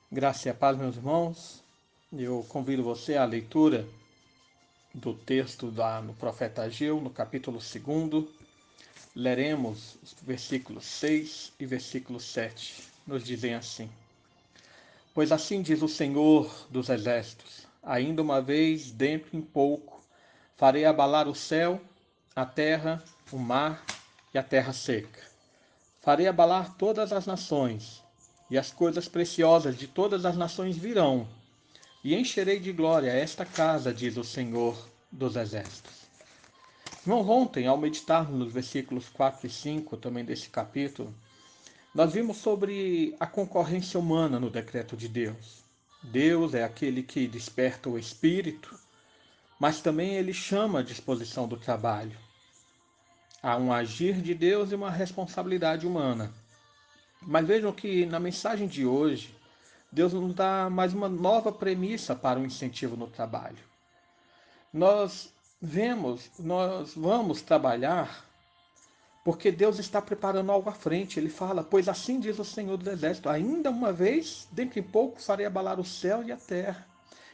Graça e a paz, meus irmãos. Eu convido você à leitura do texto no profeta Ageu, no capítulo 2. Leremos os versículos 6 e versículo 7. Nos dizem assim: Pois assim diz o Senhor dos Exércitos: ainda uma vez, dentro em pouco, farei abalar o céu, a terra, o mar e a terra seca. Farei abalar todas as nações, e as coisas preciosas de todas as nações virão, e encherei de glória esta casa, diz o Senhor dos Exércitos. Irmãos, ontem, ao meditarmos nos versículos 4 e 5, também desse capítulo, nós vimos sobre a concorrência humana no decreto de Deus. Deus é aquele que desperta o espírito, mas também ele chama à disposição do trabalho. Há um agir de Deus e uma responsabilidade humana. Mas vejam que na mensagem de hoje, Deus nos dá mais uma nova premissa para o incentivo no trabalho. Nós vamos trabalhar porque Deus está preparando algo à frente. Ele fala: pois assim diz o Senhor dos Exércitos, ainda uma vez, dentro em pouco, farei abalar o céu e a terra.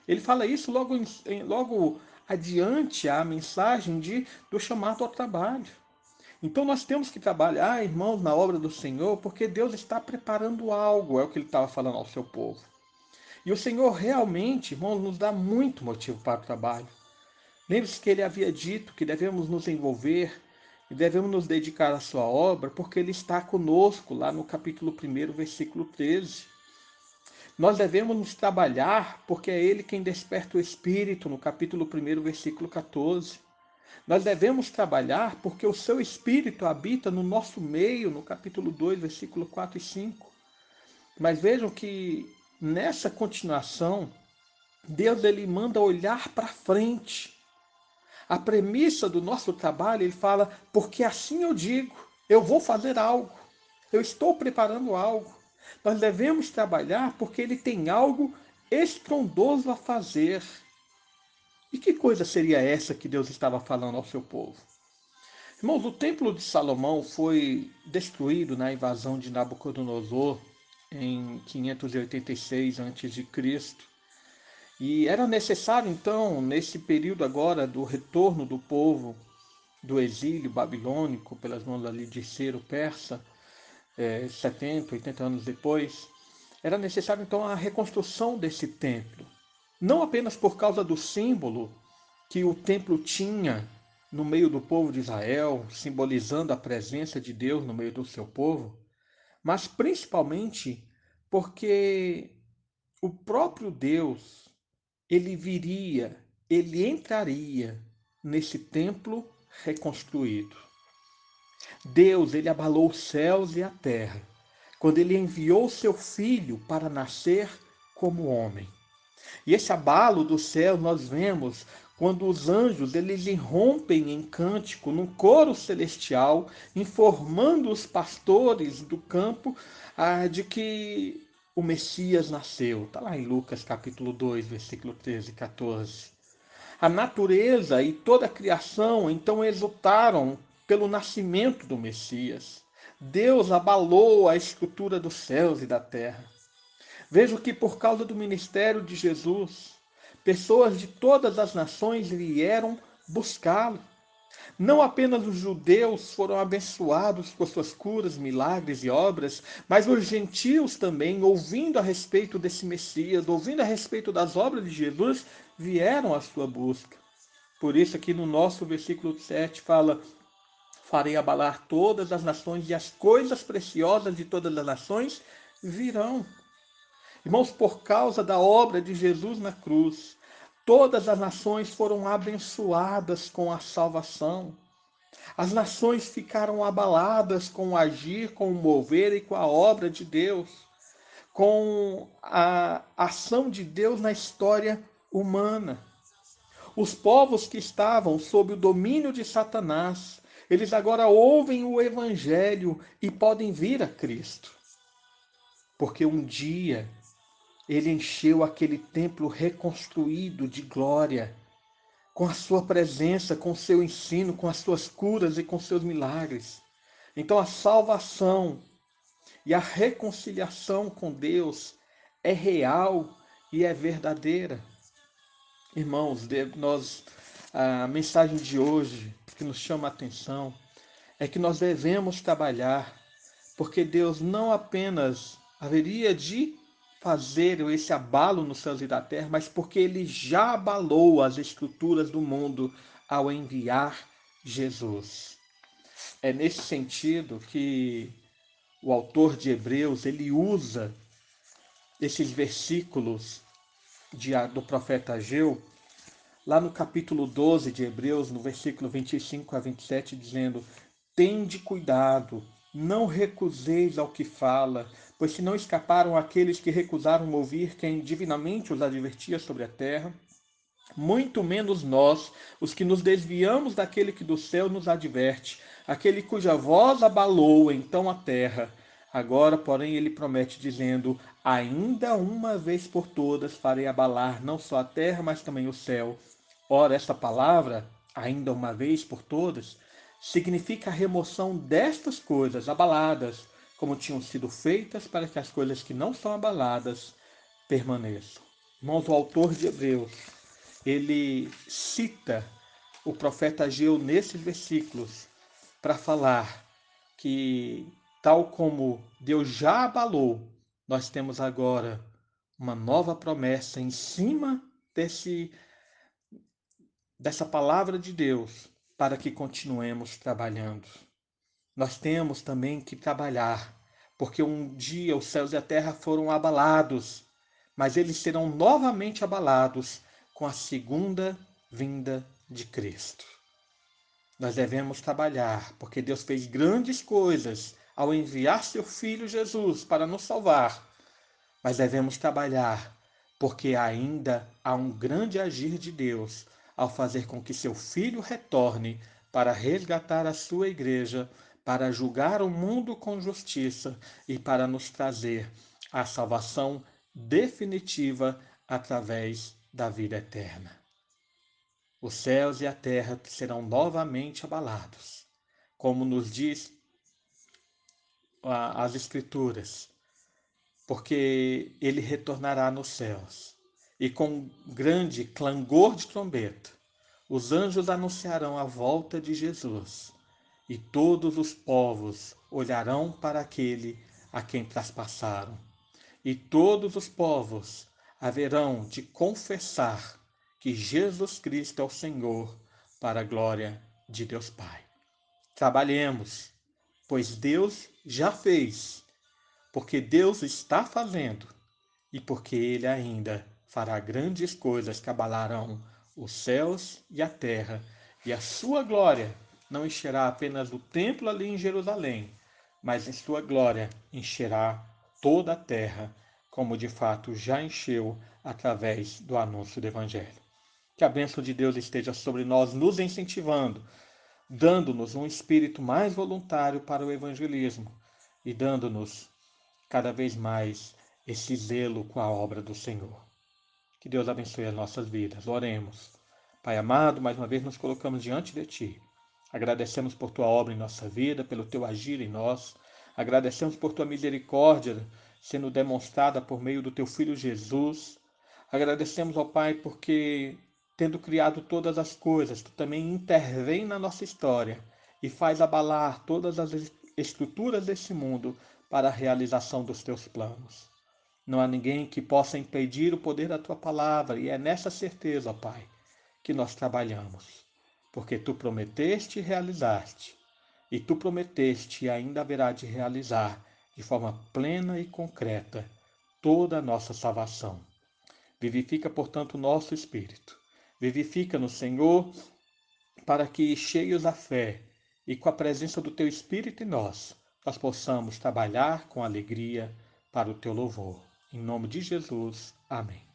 Ele fala isso logo adiante a mensagem do chamado ao trabalho. Então nós temos que trabalhar, irmãos, na obra do Senhor, porque Deus está preparando algo, é o que ele estava falando ao seu povo. E o Senhor realmente, irmãos, nos dá muito motivo para o trabalho. Lembre-se que ele havia dito que devemos nos envolver e devemos nos dedicar à sua obra, porque ele está conosco, lá no capítulo 1, versículo 13. Nós devemos nos trabalhar, porque é ele quem desperta o espírito, no capítulo 1, versículo 14. Nós devemos trabalhar porque o seu espírito habita no nosso meio, no capítulo 2, versículo 4 e 5. Mas vejam que nessa continuação, Deus ele manda olhar para frente. A premissa do nosso trabalho, ele fala: porque assim eu digo, eu vou fazer algo, eu estou preparando algo. Nós devemos trabalhar porque ele tem algo estrondoso a fazer. E que coisa seria essa que Deus estava falando ao seu povo? Irmãos, o templo de Salomão foi destruído na invasão de Nabucodonosor em 586 a.C. E era necessário, então, nesse período agora do retorno do povo do exílio babilônico pelas mãos ali de Ciro Persa, 70, 80 anos depois, era necessário então a reconstrução desse templo. Não apenas por causa do símbolo que o templo tinha no meio do povo de Israel, simbolizando a presença de Deus no meio do seu povo, mas principalmente porque o próprio Deus, ele entraria nesse templo reconstruído. Deus, ele abalou os céus e a terra, quando ele enviou seu filho para nascer como homem. E esse abalo do céu nós vemos quando os anjos eles irrompem em cântico, num coro celestial, informando os pastores do campo de que o Messias nasceu. Está lá em Lucas capítulo 2, versículo 13 e 14. A natureza e toda a criação então exultaram pelo nascimento do Messias. Deus abalou a estrutura dos céus e da terra. Vejo que por causa do ministério de Jesus, pessoas de todas as nações vieram buscá-lo. Não apenas os judeus foram abençoados por suas curas, milagres e obras, mas os gentios também, ouvindo a respeito desse Messias, ouvindo a respeito das obras de Jesus, vieram à sua busca. Por isso aqui no nosso versículo 7 fala: farei abalar todas as nações e as coisas preciosas de todas as nações virão. Irmãos, por causa da obra de Jesus na cruz, todas as nações foram abençoadas com a salvação. As nações ficaram abaladas com o agir, com o mover e com a obra de Deus, com a ação de Deus na história humana. Os povos que estavam sob o domínio de Satanás, eles agora ouvem o Evangelho e podem vir a Cristo. Porque um dia ele encheu aquele templo reconstruído de glória, com a sua presença, com o seu ensino, com as suas curas e com seus milagres. Então a salvação e a reconciliação com Deus é real e é verdadeira. Irmãos, a mensagem de hoje que nos chama a atenção é que nós devemos trabalhar, porque Deus não apenas haveria de fazer esse abalo nos céus e da terra, mas porque Ele já abalou as estruturas do mundo ao enviar Jesus. É nesse sentido que o autor de Hebreus ele usa esses versículos do profeta Ageu, lá no capítulo 12 de Hebreus, no versículo 25 a 27, dizendo: Tende cuidado, não recuseis ao que fala, pois se não escaparam aqueles que recusaram ouvir quem divinamente os advertia sobre a terra, muito menos nós, os que nos desviamos daquele que do céu nos adverte, aquele cuja voz abalou então a terra. Agora, porém, ele promete, dizendo: Ainda uma vez por todas farei abalar não só a terra, mas também o céu. Ora, esta palavra, ainda uma vez por todas, significa a remoção destas coisas abaladas, como tinham sido feitas, para que as coisas que não são abaladas permaneçam. Irmãos, o autor de Hebreus ele cita o profeta Ageu nesses versículos para falar que, tal como Deus já abalou, nós temos agora uma nova promessa em cima dessa palavra de Deus para que continuemos trabalhando. Nós temos também que trabalhar, porque um dia os céus e a terra foram abalados, mas eles serão novamente abalados com a segunda vinda de Cristo. Nós devemos trabalhar, porque Deus fez grandes coisas ao enviar seu Filho Jesus para nos salvar, mas devemos trabalhar, porque ainda há um grande agir de Deus ao fazer com que seu Filho retorne para resgatar a sua igreja, para julgar o mundo com justiça e para nos trazer a salvação definitiva através da vida eterna. Os céus e a terra serão novamente abalados, como nos diz as Escrituras, porque ele retornará nos céus. E com grande clangor de trombeta, os anjos anunciarão a volta de Jesus, e todos os povos olharão para aquele a quem traspassaram. E todos os povos haverão de confessar que Jesus Cristo é o Senhor, para a glória de Deus Pai. Trabalhemos, pois Deus já fez, porque Deus está fazendo e porque Ele ainda fará grandes coisas que abalarão os céus e a terra, e a sua glória não encherá apenas o templo ali em Jerusalém, mas em sua glória encherá toda a terra, como de fato já encheu através do anúncio do Evangelho. Que a bênção de Deus esteja sobre nós, nos incentivando, dando-nos um espírito mais voluntário para o evangelismo e dando-nos cada vez mais esse zelo com a obra do Senhor. Que Deus abençoe as nossas vidas. Oremos. Pai amado, mais uma vez nos colocamos diante de Ti. Agradecemos por Tua obra em nossa vida, pelo Teu agir em nós. Agradecemos por Tua misericórdia sendo demonstrada por meio do Teu Filho Jesus. Agradecemos ao Pai porque, tendo criado todas as coisas, Tu também intervém na nossa história e faz abalar todas as estruturas desse mundo para a realização dos Teus planos. Não há ninguém que possa impedir o poder da Tua palavra, e é nessa certeza, ó Pai, que nós trabalhamos. Porque Tu prometeste e realizaste, e Tu prometeste e ainda haverá de realizar, de forma plena e concreta, toda a nossa salvação. Vivifica, portanto, o nosso espírito. Vivifica-nos, Senhor, para que, cheios da fé e com a presença do Teu Espírito em nós possamos trabalhar com alegria para o Teu louvor. Em nome de Jesus. Amém.